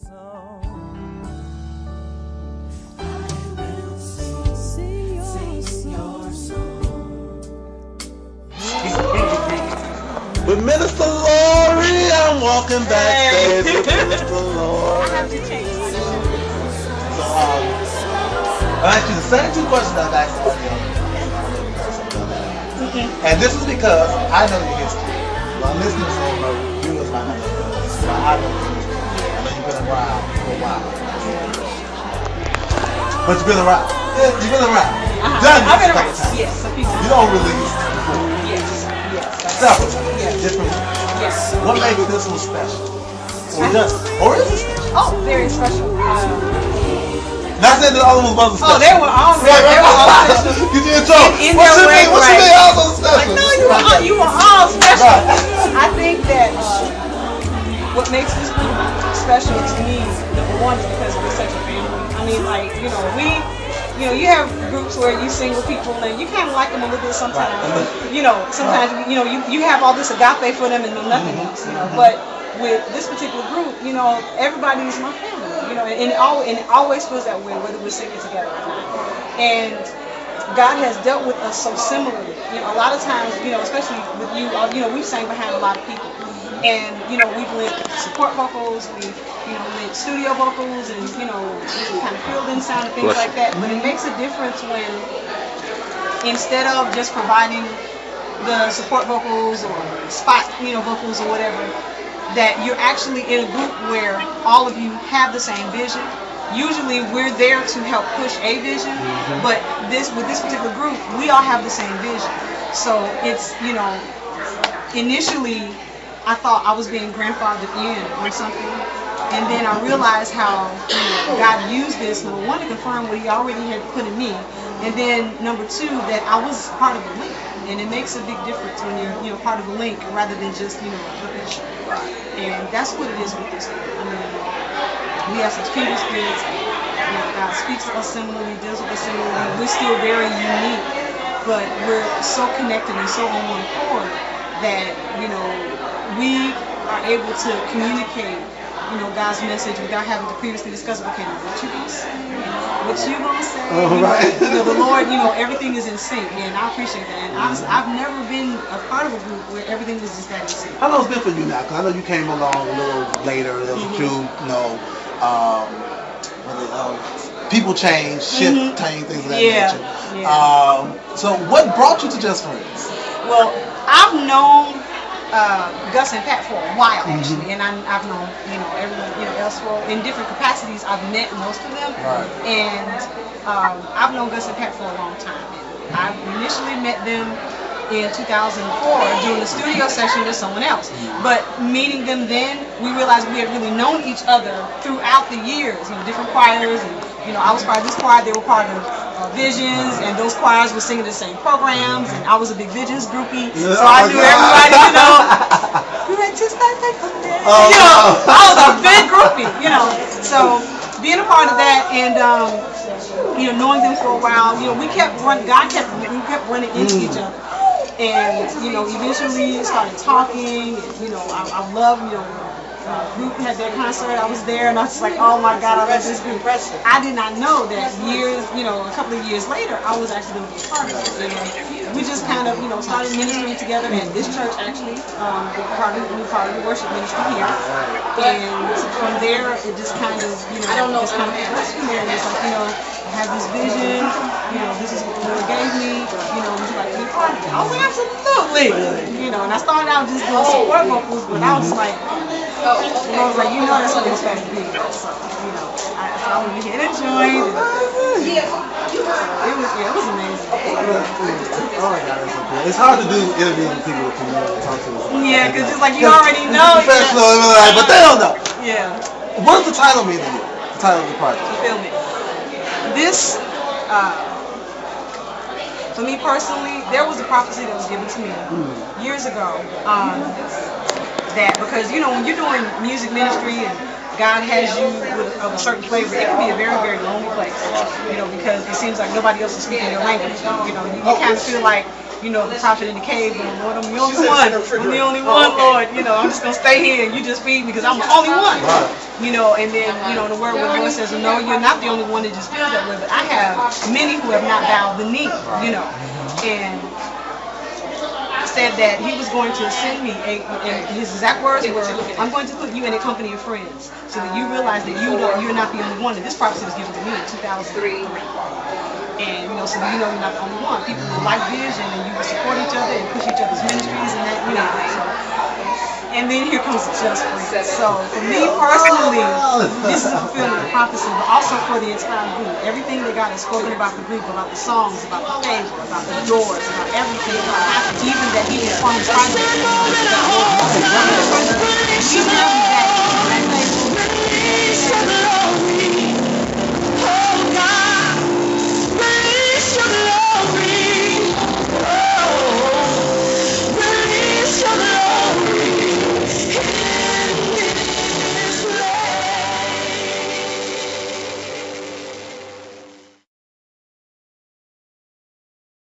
With Minister Lorie, I'm walking backstage with Minister Lorie. I have to change. So, I'll ask you the same two questions I've asked all the other And this is because I know your history. My listeners don't know you as my husband. So I know your history. I know you've been around for a while. But you've been around. Yeah, you've been around. I've been around. Yes, a few times. You don't release before. Yes. Several times. Yes. Different ones. Yes. What makes this one special? Or is it special? Oh, very special. Not saying that all of them wasn't special. Oh, they were all special. Get you in trouble. What's your name? All so special? No, you were all special. I think that what makes this group special to me, number one, is because we're such a family. I mean, like, you have groups where you sing with people and you kind of like them a little bit sometimes. Sometimes, you have all this agape for them and know nothing else, But with this particular group, everybody's my family, and it always feels that way, whether we're singing together or not. And God has dealt with us so similarly. A lot of times, especially with you, we've sang behind a lot of people. And, we've lent support vocals, we've, lent studio vocals, and, kind of filled in sound and things like that. But it makes a difference when, instead of just providing the support vocals or spot, vocals or whatever, that you're actually in a group where all of you have the same vision. Usually we're there to help push a vision, but with this particular group, we all have the same vision. So it's, initially I thought I was being grandfathered in on something, and then I realized how God used this, number one, to confirm what He already had put in me, and then number two, that I was part of a link, and it makes a big difference when you're part of a link rather than just a vision. And that's what it is with this group. I mean, we have such kindred spirits. God speaks to us similarly, deals with us similarly. We're still very unique, but we're so connected and so on one accord that we are able to communicate, God's message without having to previously discuss, okay, now what you gonna say? What you gonna say? The Lord, everything is in sync, and I appreciate that. And honestly, I've never been a part of a group where everything was just that in sync. How long has it been for you now? Because I know you came along a little later. There was a few, people change, shift, change, things of that nature. Yeah. So what brought you to Just Friends? Well, I've known Gus and Pat for a while actually, and I've known everyone else for in different capacities. I've met most of them, and I've known Gus and Pat for a long time. And I initially met them in 2004 doing a studio session with someone else. But meeting them then, we realized we had really known each other throughout the years. Different choirs, and I was part of this choir, they were part of Visions, and those choirs were singing the same programs, and I was a big Visions groupie, so I knew everybody, I was a big groupie, so being a part of that, and knowing them for a while, we kept running into each other, and eventually started talking, and I love, group had their concert, I was there, and I was like, oh my God, I love this group. I did not know that years, a couple of years later, I was actually going to be part of it. And we just kind of, started ministering together at this church actually, we're part of the worship ministry here. And from there, it just kind of, just kind of progressed from there. And it's like, I have this vision, this is what the Lord gave me, would you like to be part of it? I was like, absolutely. And I started out just doing support vocals, but I was like, I was like, that's what it's supposed to be. So, I went ahead and joined. It was amazing. Oh my God, that's so cool. It's hard to do interviews with people that can talk to us. Yeah, because it's like you already know. Professional, but they don't know. Yeah. What does the title mean to you? The title of the project? Feel me. This, for me personally, there was a prophecy that was given to me years ago. That because when you're doing music ministry and God has you with a certain flavor, it can be a very, very lonely place. Because it seems like nobody else is speaking your language. You kind of feel like the prophet in the cave, Lord, I'm the only one. I'm the only one, Lord. I'm just gonna stay here and you just feed me because I'm the only one. You know, and then, you know, the word with the Lord says, no, you're not the only one that just feels that way, but I have many who have not bowed the knee, you know, and said that he was going to send me, and his exact words were, I'm going to put you in a company of friends so that you realize that you're not the only one. And this prophecy was given to me in 2003. And, you know, so that you know you're not the only one. People with like vision, and you will support each other and push each other's ministries and that, you know. And then here comes Just Free. So for me personally, this is a fulfillment of prophecy, but also for the entire group. Everything that God has spoken about the group, about the songs, about the favor, about the doors, about everything, even that he was on his project. We have that.